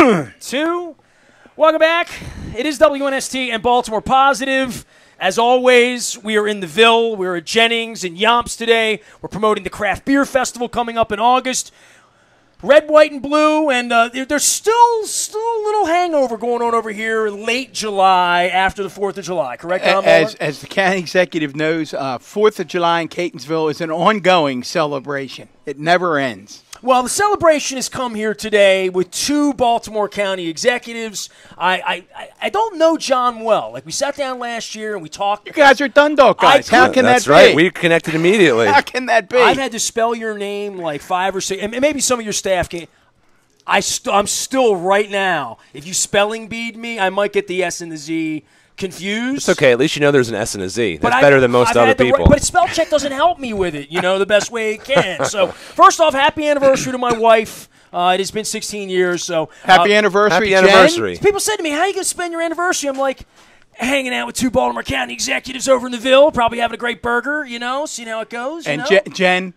2. Welcome back. It is WNST and Baltimore Positive. As always, we are in the Ville. We're at Jennings and Yomps today. We're promoting the Craft Beer Festival coming up in August. Red, white, and blue, and there's still a little hangover going on over here late July after the 4th of July, correct, Tom? As the county executive knows, 4th of July in Catonsville is an ongoing celebration. It never ends. Well, the celebration has come here today with 2 Baltimore County executives. I don't know John well. Like, we sat down last year and we talked. You guys are Dundalk guys. How can that be? That's right. We connected immediately. How can that be? I've had to spell your name like 5 or 6, and maybe some of your staff can. I'm still right now. If you spelling bead me, I might get the S and the Z confused. It's okay. At least you know there's an S and a Z. That's better than most other people. But spell check doesn't help me with it, the best way it can. So, first off, happy anniversary to my wife. It has been 16 years. So happy anniversary, Happy anniversary. People said to me, how are you going to spend your anniversary? I'm like, hanging out with 2 Baltimore County executives over in the Ville, probably having a great burger, seeing how it goes. And Jen,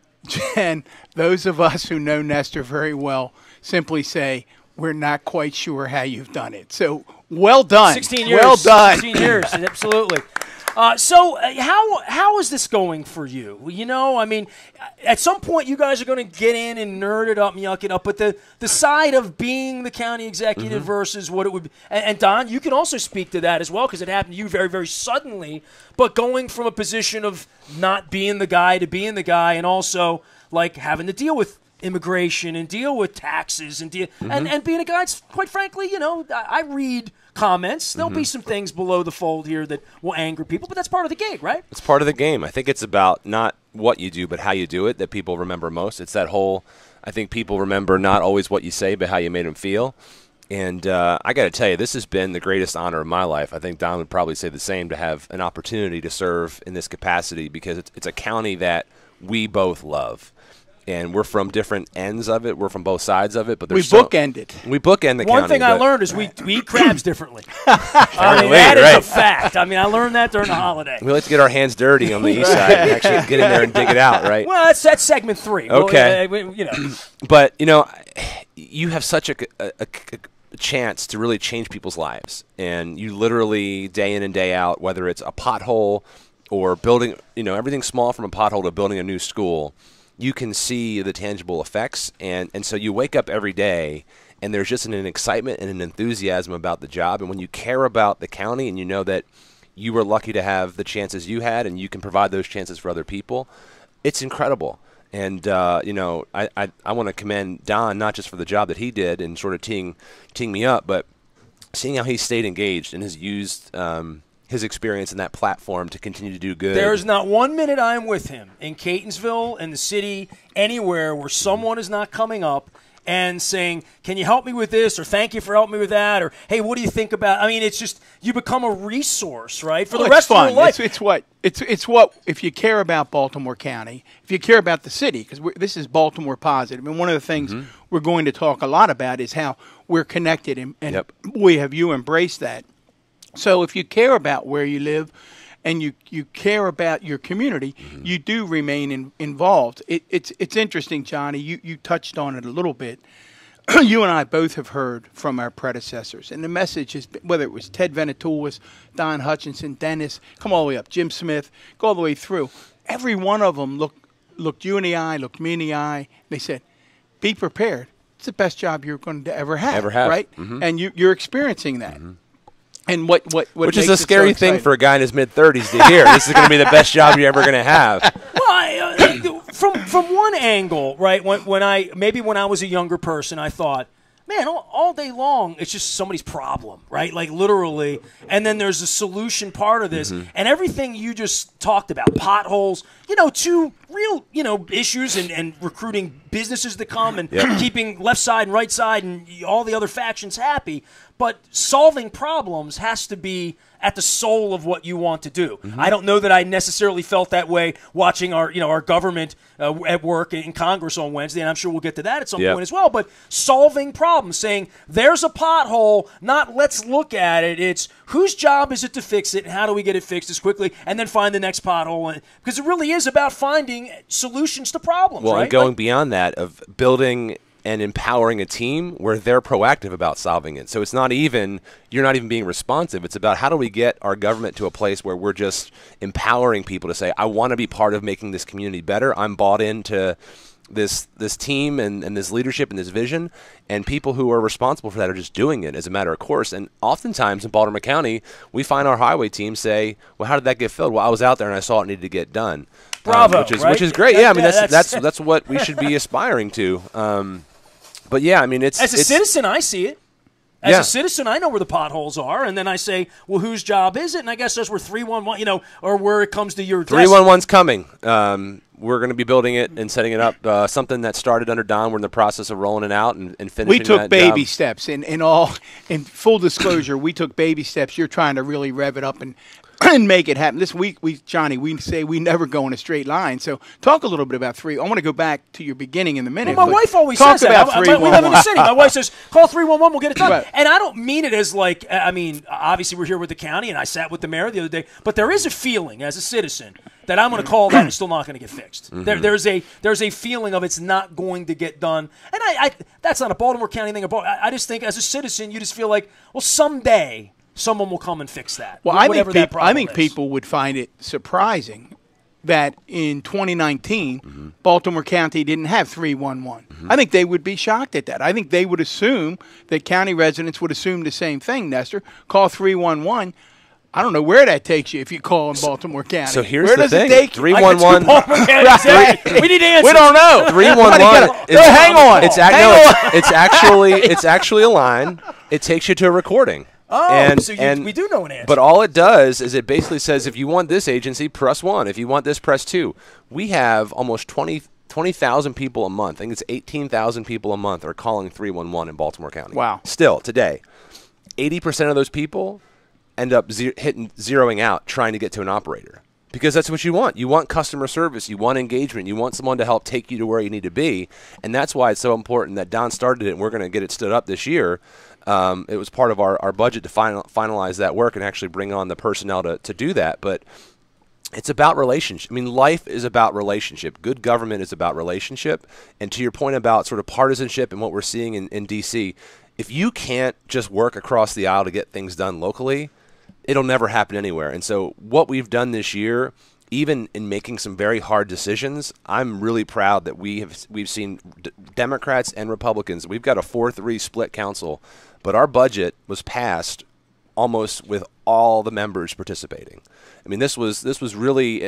those of us who know Nestor very well simply say, we're not quite sure how you've done it. So, well done. 16 years. Well done. 16 years, absolutely. So how is this going for you? At some point you guys are going to get in and nerd it up and yuck it up, but the side of being the county executive versus what it would be. And Don, you can also speak to that as well because it happened to you very, very suddenly, but going from a position of not being the guy to being the guy and also like having to deal with immigration and deal with taxes and and being a guy, quite frankly, I read comments. There'll be some things below the fold here that will anger people, but that's part of the gig, right? It's part of the game. I think it's about not what you do, but how you do it that people remember most. It's that whole, I think people remember not always what you say, but how you made them feel. And I got to tell you, this has been the greatest honor of my life. I think Don would probably say the same, to have an opportunity to serve in this capacity because it's a county that we both love. And we're from different ends of it. We're from both sides of it. But we bookend it. We bookend the county. One thing I learned is we eat crabs differently. That is a fact. I learned that during the holiday. We like to get our hands dirty on the east side and actually get in there and dig it out, right? Well, that's segment 3. Okay. Well, But, you have such a chance to really change people's lives. And you literally, day in and day out, whether it's a pothole or building, everything small from a pothole to building a new school, you can see the tangible effects, and so you wake up every day, and there's just an excitement and an enthusiasm about the job. And when you care about the county and you know that you were lucky to have the chances you had and you can provide those chances for other people, it's incredible. And, I want to commend Don, not just for the job that he did and sort of teeing me up, but seeing how he stayed engaged and has used his experience in that platform to continue to do good. There's not 1 minute I'm with him in Catonsville, in the city, anywhere where someone is not coming up and saying, can you help me with this, or thank you for helping me with that, or hey, what do you think about? It's just, you become a resource, right, for the rest of your life. It's what if you care about Baltimore County, if you care about the city, because this is Baltimore Positive, and one of the things we're going to talk a lot about is how we're connected, and boy, have you embraced that. So if you care about where you live and you care about your community, you do remain involved. It's interesting, Johnny. You touched on it a little bit. You and I both have heard from our predecessors, and the message is, whether it was Ted Venetoulis, Don Hutchinson, Dennis, come all the way up, Jim Smith, go all the way through. Every one of them looked you in the eye, looked me in the eye. They said, be prepared. It's the best job you're going to ever have. Right? And you're experiencing that. And which is a scary thing for a guy in his mid-30s to hear. This is going to be the best job you're ever going to have. Well, from one angle, right? When I was a younger person, I thought, man, all day long, it's just somebody's problem, right? Like literally. And then there's a solution part of this. And everything you just talked about, potholes, two real, issues and recruiting businesses to come and keeping left side and right side and all the other factions happy. But solving problems has to be at the soul of what you want to do. I don't know that I necessarily felt that way watching our government at work in Congress on Wednesday, and I'm sure we'll get to that at some point as well. But solving problems, saying there's a pothole, not let's look at it. It's whose job is it to fix it, and how do we get it fixed as quickly, and then find the next pothole. Because it really is about finding solutions to problems. Well, and going beyond that, of building and empowering a team where they're proactive about solving it. So it's not even, you're not even being responsive. It's about how do we get our government to a place where we're just empowering people to say, I want to be part of making this community better. I'm bought into this team and this leadership and this vision, and people who are responsible for that are just doing it as a matter of course. And oftentimes in Baltimore County, we find our highway team say, well, how did that get filled? Well, I was out there and I saw it needed to get done. Bravo, which is great. Yeah, I mean, that's what we should be aspiring to. But yeah, I mean, it's as a citizen, I see it. As a citizen, I know where the potholes are, and then I say, well, whose job is it? And I guess that's where 311, or where it comes to your 311's coming. We're going to be building it and setting it up. Something that started under Don. We're in the process of rolling it out and finishing. We took that baby job. steps. In full disclosure, we took baby steps. You're trying to really rev it up and make it happen. This week, Johnny, we say we never go in a straight line. So talk a little bit about I want to go back to your beginning in a minute. Well, my wife always talk says about that. We live in the city. My wife says, call 311, we'll get it done. Right. And I don't mean it as like, I mean, obviously we're here with the county, and I sat with the mayor the other day, but there is a feeling as a citizen that I'm going to call that and it's still not going to get fixed. Mm-hmm. There's a feeling of it's not going to get done. And I that's not a Baltimore County thing. I just think as a citizen, you just feel like, well, someday someone will come and fix that. Well, I think people would find it surprising that in 2019, Baltimore County didn't have 311. I think they would be shocked at that. I think they would assume that county residents would assume the same thing, Nestor. Call 311. I don't know where that takes you if you call in Baltimore County. So here's where the does thing. It take 311. We need answers. We don't know. 311. Hang on. It's actually a line. It takes you to a recording. Oh, we do know an answer. But all it does is it basically says, if you want this agency, press 1. If you want this, press 2. We have almost 20,000 people a month. I think it's 18,000 people a month are calling 311 in Baltimore County. Wow. Still, today, 80% of those people end up zeroing out trying to get to an operator. Because that's what you want. You want customer service. You want engagement. You want someone to help take you to where you need to be. And that's why it's so important that Don started it, and we're going to get it stood up this year. It was part of our budget to finalize that work and actually bring on the personnel to do that. But it's about relationship. I mean, life is about relationship. Good government is about relationship. And to your point about sort of partisanship and what we're seeing in D.C., if you can't just work across the aisle to get things done locally, it'll never happen anywhere. And so what we've done this year, even in making some very hard decisions, I'm really proud that we've seen Democrats and Republicans. We've got a 4-3 split council, but our budget was passed almost with all the members participating. I mean, this was really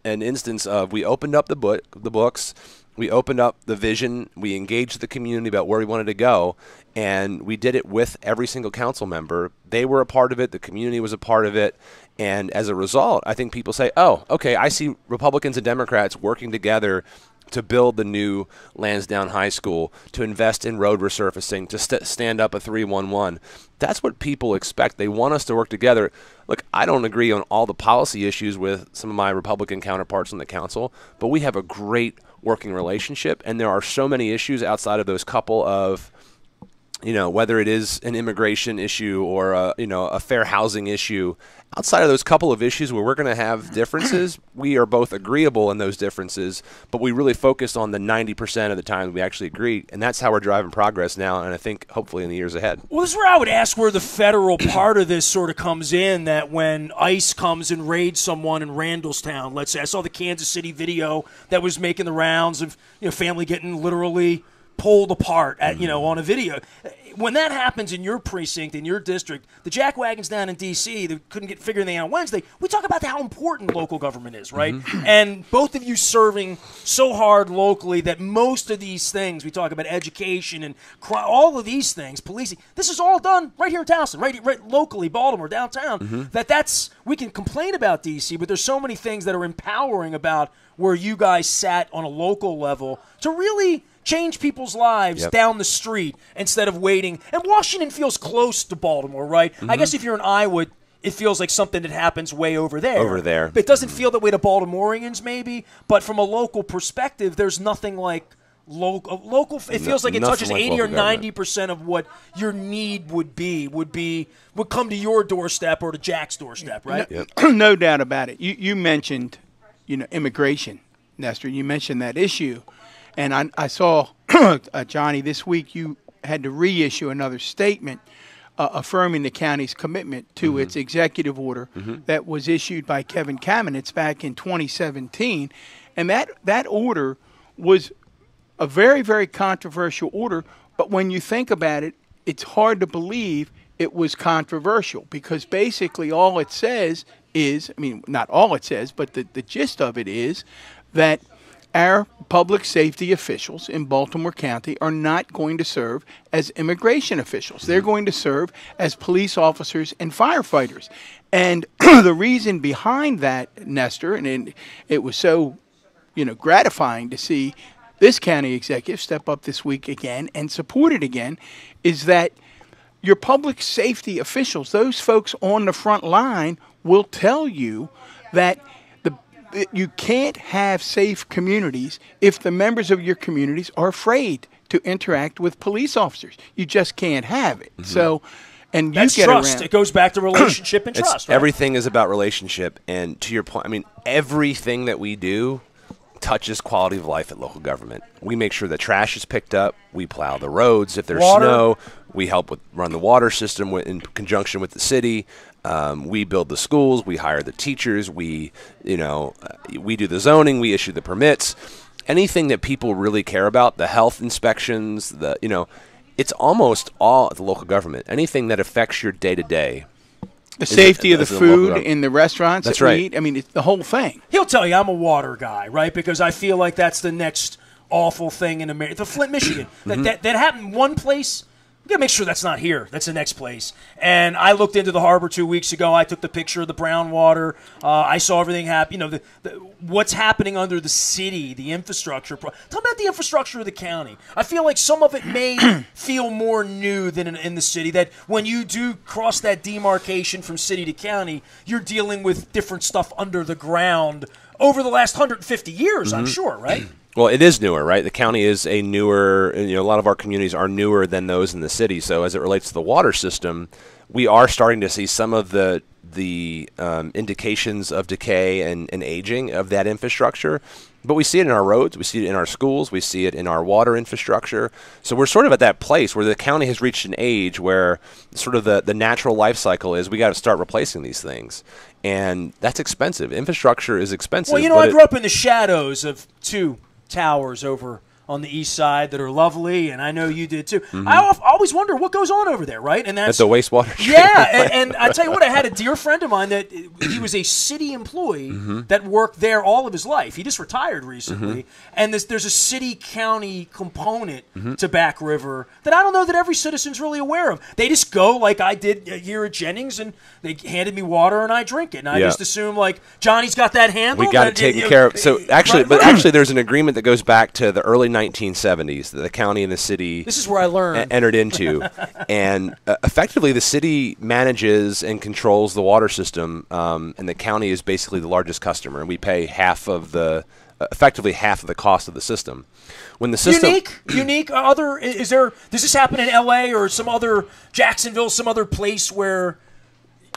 an instance of we opened up the books, we opened up the vision, we engaged the community about where we wanted to go, and we did it with every single council member. They were a part of it, the community was a part of it, and as a result, I think people say, oh, okay, I see Republicans and Democrats working together to build the new Lansdowne High School, to invest in road resurfacing, to stand up a 311. That's what people expect. They want us to work together. Look, I don't agree on all the policy issues with some of my Republican counterparts on the council, but we have a great working relationship, and there are so many issues outside of those couple of, whether it is an immigration issue or a fair housing issue. Outside of those couple of issues where we're going to have differences, we are both agreeable in those differences, but we really focus on the 90% of the time we actually agree, and that's how we're driving progress now, and I think hopefully in the years ahead. Well, this is where I would ask where the federal part of this sort of comes in, that when ICE comes and raids someone in Randallstown, let's say, I saw the Kansas City video that was making the rounds of family getting literally pulled apart on a video. When that happens in your precinct, in your district, the jackwagons down in D.C. that couldn't figure anything out on Wednesday, we talk about how important local government is, right? And both of you serving so hard locally that most of these things, we talk about education and all of these things, policing, this is all done right here in Towson, right locally, Baltimore, downtown. We can complain about D.C., but there's so many things that are empowering about where you guys sat on a local level to really change people's lives down the street instead of waiting. And Washington feels close to Baltimore, right? I guess if you're in Iowa, it feels like something that happens way over there. But it doesn't feel that way to Baltimoreans, maybe. But from a local perspective, there's nothing like local. It feels like it touches 80 or 90% of what your need would come to your doorstep or to Jack's doorstep, right? No doubt about it. You mentioned, immigration, Nestor. You mentioned that issue. And I saw Johnny, this week you had to reissue another statement affirming the county's commitment to its executive order that was issued by Kevin Kamenetz back in 2017. And that order was a very, very controversial order. But when you think about it, it's hard to believe it was controversial, because basically all it says is, I mean, not all it says, but the gist of it is that our public safety officials in Baltimore County are not going to serve as immigration officials. They're going to serve as police officers and firefighters. And the reason behind that, Nestor, and it was so, gratifying to see this county executive step up this week again and support it again, is that your public safety officials, those folks on the front line, will tell you that you can't have safe communities if the members of your communities are afraid to interact with police officers. You just can't have it. So, and that's you get trust. around. It goes back to relationship and trust. Right? Everything is about relationship. And to your point, I mean, everything that we do touches quality of life at local government. We make sure that trash is picked up. We plow the roads if there's snow. We help run the water system in conjunction with the city. We build the schools. We hire the teachers. We do the zoning. We issue the permits. Anything that people really care about, the health inspections, it's almost all at the local government. Anything that affects your day-to-day. The safety of the food in the restaurants that we eat. I mean, it's the whole thing. He'll tell you I'm a water guy, right? Because I feel like that's the next awful thing in America. The Flint, Michigan. That happened one place. You got to make sure that's not here. That's the next place. And I looked into the harbor 2 weeks ago. I took the picture of the brown water. I saw everything happen. What's happening under the city, the infrastructure. Talk about the infrastructure of the county. I feel like some of it may feel more new than in the city, that when you do cross that demarcation from city to county, you're dealing with different stuff under the ground over the last 150 years, I'm sure, right? Well, it is newer, right? The county is a newer, a lot of our communities are newer than those in the city. So as it relates to the water system, we are starting to see some of the indications of decay and aging of that infrastructure. But we see it in our roads, we see it in our schools, we see it in our water infrastructure. So we're sort of at that place where the county has reached an age where sort of the natural life cycle is we got to start replacing these things. And that's expensive. Infrastructure is expensive. Well, I grew up in the shadows of two towers over on the east side that are lovely, and I know you did too. I always wonder what goes on over there, right? And that's at the wastewater treatment. Yeah, and I tell you what, I had a dear friend of mine that he was a city employee that worked there all of his life. He just retired recently, and there's a city-county component to Back River that I don't know that every citizen's really aware of. They just go like I did here at Jennings, and they handed me water, and I drink it, and I just assume like Johnny's got that handled. We got it taken care of. So actually, there's an agreement that goes back to the early 1970s that the county and the city this is where I learned entered into, and effectively the city manages and controls the water system, and the county is basically the largest customer, and we pay effectively half of the cost of the system. When the system unique other is there? Does this happen in L.A. or some other Jacksonville, some other place where?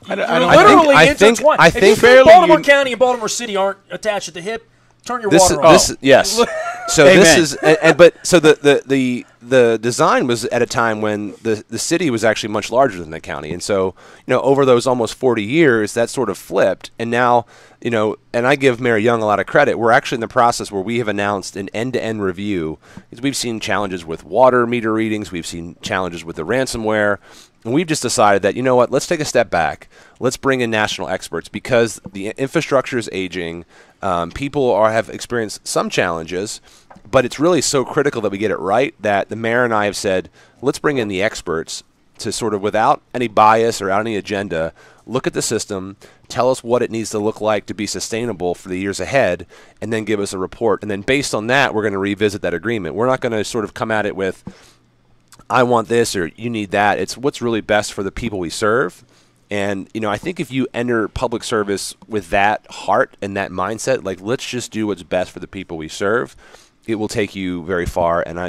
I think Baltimore County and Baltimore City aren't attached at the hip. Turn your water off. Yes. So this is, the design was at a time when the city was actually much larger than the county, and so over those almost 40 years, that sort of flipped, and now and I give Mayor Young a lot of credit. We're actually in the process where we have announced an end-to-end review. We've seen challenges with water meter readings, we've seen challenges with the ransomware. And we've just decided that, let's take a step back. Let's bring in national experts because the infrastructure is aging. People have experienced some challenges, but it's really so critical that we get it right that the mayor and I have said, let's bring in the experts to sort of, without any bias or without any agenda, look at the system, tell us what it needs to look like to be sustainable for the years ahead, and then give us a report. And then based on that, we're going to revisit that agreement. We're not going to sort of come at it with, I want this or you need that. It's what's really best for the people we serve. And, I think if you enter public service with that heart and that mindset, like, let's just do what's best for the people we serve, it will take you very far. And,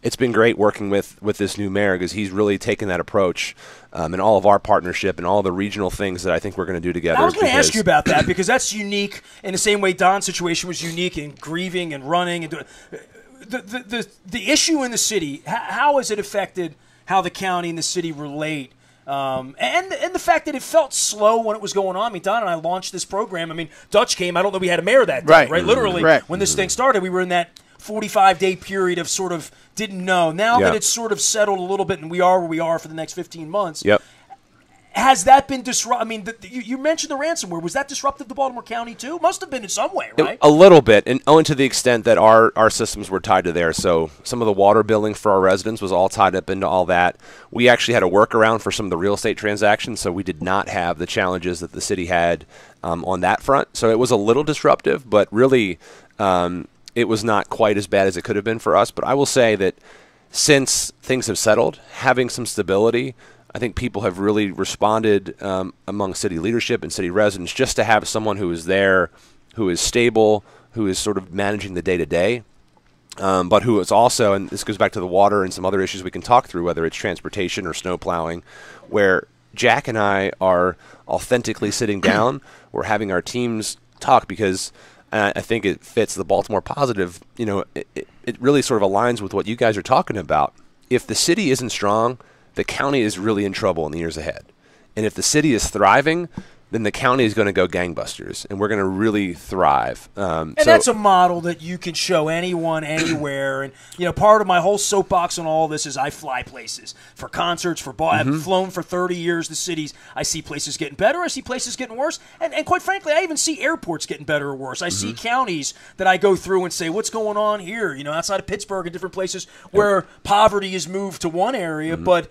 it's been great working with this new mayor because he's really taken that approach in all of our partnership and all the regional things that I think we're going to do together. I was going to ask you about that because that's unique in the same way Don's situation was unique in grieving and running and doing. the issue in the city, how has it affected how the county and the city relate? And the fact that it felt slow when it was going on. I mean, Don and I launched this program. I mean, Dutch came. I don't know we had a mayor that day, right? Literally, when this thing started, we were in that 45-day period of sort of didn't know. Now that it's sort of settled a little bit and we are where we are for the next 15 months. Yep. Has that been disruptive? I mean, you mentioned the ransomware. Was that disruptive to Baltimore County too? Must have been in some way, right? A little bit, and owing to the extent that our systems were tied to there. So some of the water billing for our residents was all tied up into all that. We actually had a workaround for some of the real estate transactions, so we did not have the challenges that the city had on that front. So it was a little disruptive, but really it was not quite as bad as it could have been for us. But I will say that since things have settled, having some stability, I think people have really responded among city leadership and city residents just to have someone who is there, who is stable, who is sort of managing the day-to-day, but who is also, and this goes back to the water and some other issues we can talk through, whether it's transportation or snow plowing, where Jack and I are authentically sitting down. We're having our teams talk because I think it fits the Baltimore positive. You know, it really sort of aligns with what you guys are talking about. If the city isn't strong, the county is really in trouble in the years ahead. And if the city is thriving, then the county is going to go gangbusters, and we're going to really thrive. And that's a model that you can show anyone, anywhere. And, you know, part of my whole soapbox on all this is I fly places for concerts, for ball. I've flown for 30 years, the cities. I see places getting better. I see places getting worse. And quite frankly, I even see airports getting better or worse. I see counties that I go through and say, what's going on here? You know, outside of Pittsburgh and different places where poverty has moved to one area, but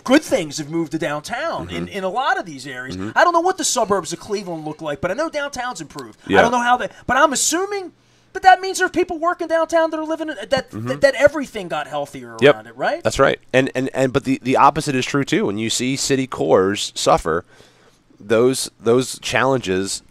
good things have moved to downtown in a lot of these areas. I don't know what the suburbs of Cleveland look like, but I know downtown's improved. I don't know how that, but I'm assuming that means there are people working downtown that are living that everything got healthier around it, right? That's right. And but the opposite is true too. When you see city cores suffer, those challenges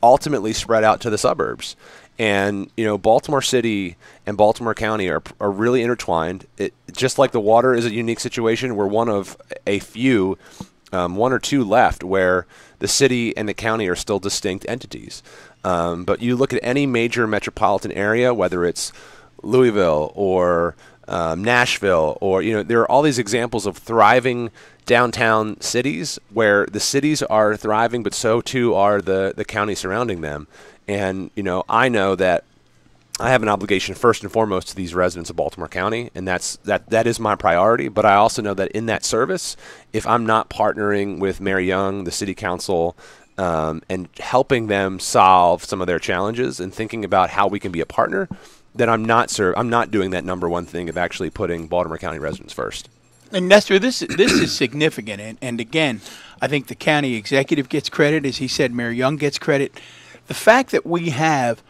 ultimately spread out to the suburbs. And, you know, Baltimore City and Baltimore County are really intertwined. Just like the water is a unique situation, we're one of a few, one or two left, where the city and the county are still distinct entities. But you look at any major metropolitan area, whether it's Louisville or Nashville, or, you know, there are all these examples of thriving downtown cities where the cities are thriving, but so too are the counties surrounding them. And, you know, I know that I have an obligation first and foremost to these residents of Baltimore County, and that is my priority. But I also know that in that service, if I'm not partnering with Mayor Young, the city council, and helping them solve some of their challenges and thinking about how we can be a partner, then I'm not doing that number one thing of actually putting Baltimore County residents first. And Nestor, this is significant, and again, I think the county executive gets credit, as he said. Mayor Young gets credit. The fact that we have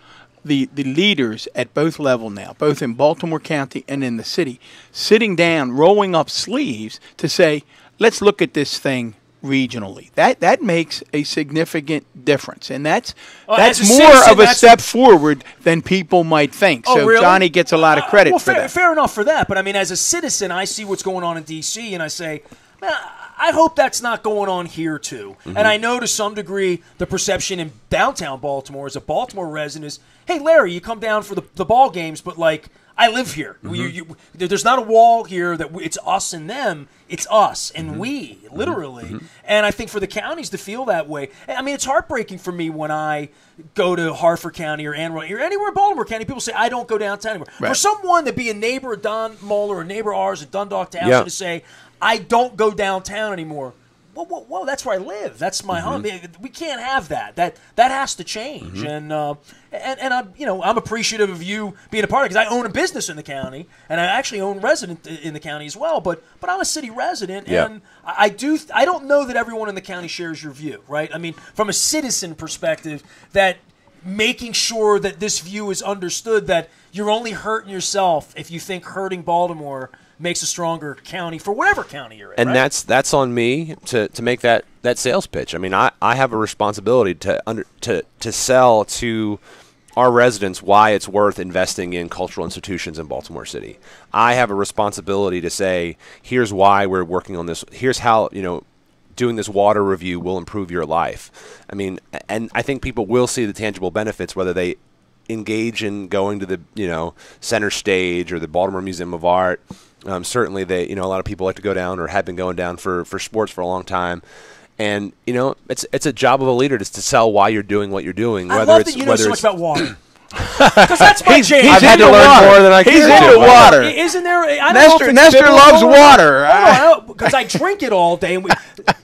the leaders at both levels now, both in Baltimore County and in the city, sitting down, rolling up sleeves to say, let's look at this thing regionally. That makes a significant difference, and that's more of a step forward than people might think. So really? Johnny gets a lot of credit for that. Fair enough for that, but I mean, as a citizen, I see what's going on in D.C., and I say, man, I hope that's not going on here, too. And I know to some degree the perception in downtown Baltimore as a Baltimore resident is, hey, Larry, you come down for the ball games, but, like, I live here. There's not a wall here that it's us and them. It's us and we, literally. And I think for the counties to feel that way, I mean, it's heartbreaking for me when I go to Harford County or Anne Arundel or anywhere in Baltimore County. People say, I don't go downtown anymore. Right. For someone to be a neighbor of Don Mohler or a neighbor of ours at Dundalk Township to say, I don't go downtown anymore. Whoa, that's where I live. That's my home. We can't have that. That has to change. And I'm appreciative of you being a part of it because I own a business in the county and I actually own resident in the county as well. But I'm a city resident and I don't know that everyone in the county shares your view, right? I mean, from a citizen perspective, that making sure that this view is understood, that you're only hurting yourself if you think hurting Baltimore makes a stronger county for whatever county you're in. And right? that's on me to make that sales pitch. I mean, I have a responsibility to sell to our residents why it's worth investing in cultural institutions in Baltimore City. I have a responsibility to say, here's why we're working on this. Here's how, you know, doing this water review will improve your life. I mean, and I think people will see the tangible benefits whether they engage in going to the center stage or the Baltimore Museum of Art. Certainly, a lot of people like to go down or have been going down for sports for a long time. And it's a job of a leader just to sell why you're doing what you're doing. I love that you know so much about water. Because that's my jam. I've had to learn more than I can. He's into water. Isn't there? I don't know if Nestor loves water. Because I drink it all day.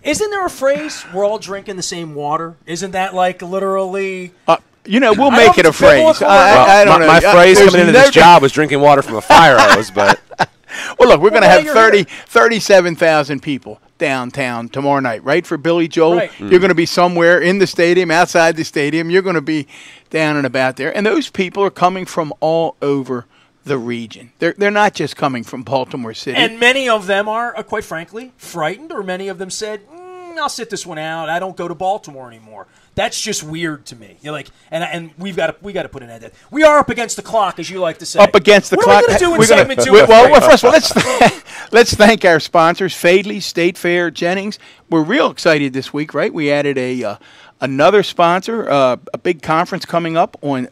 Isn't there a phrase? We're all drinking the same water. Isn't that like literally? We'll make it a phrase. I don't know. My phrase coming into this job was drinking water from a fire hose, but. Well, look, we're going to have 37,000 people downtown tomorrow night, right, for Billy Joel. Right. You're going to be somewhere in the stadium, outside the stadium. You're going to be down and about there. And those people are coming from all over the region. They're not just coming from Baltimore City. And many of them are, quite frankly, frightened, or many of them said, I'll sit this one out. I don't go to Baltimore anymore. That's just weird to me. You're like, and we got to put an end to it. We are up against the clock, as you like to say. Up against the clock. What are we going to do in segment 2? Well, first of all, let's thank our sponsors, Fadley, State Fair, Jennings. We're real excited this week, right? We added another sponsor, a big conference coming up on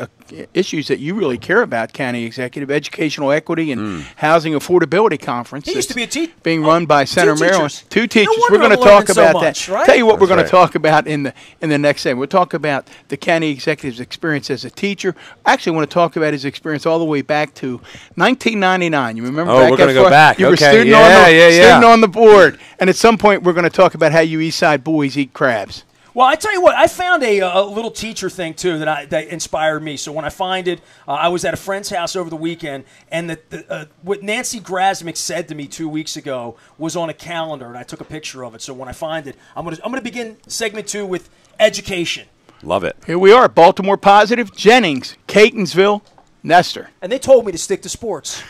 issues that you really care about, County Executive, Educational Equity and Housing Affordability Conference. He used to be a teacher. Being run by Senator Maryland. Two teachers. No we're going to talk about that. Right? Tell you what we're going to talk about in the next segment. We'll talk about the County Executive's experience as a teacher. I actually want to talk about his experience all the way back to 1999. You remember? Oh, we're going to go back. You were student on the board. And at some point, we're going to talk about how you East Side boys eat crabs. Well, I tell you what, I found a little teacher thing, too, that inspired me. So when I find it, I was at a friend's house over the weekend, and what Nancy Grasmick said to me 2 weeks ago was on a calendar, and I took a picture of it. So when I find it, I'm gonna begin segment 2 with education. Love it. Here we are, Baltimore Positive, Jennings, Catonsville, Nestor. And they told me to stick to sports.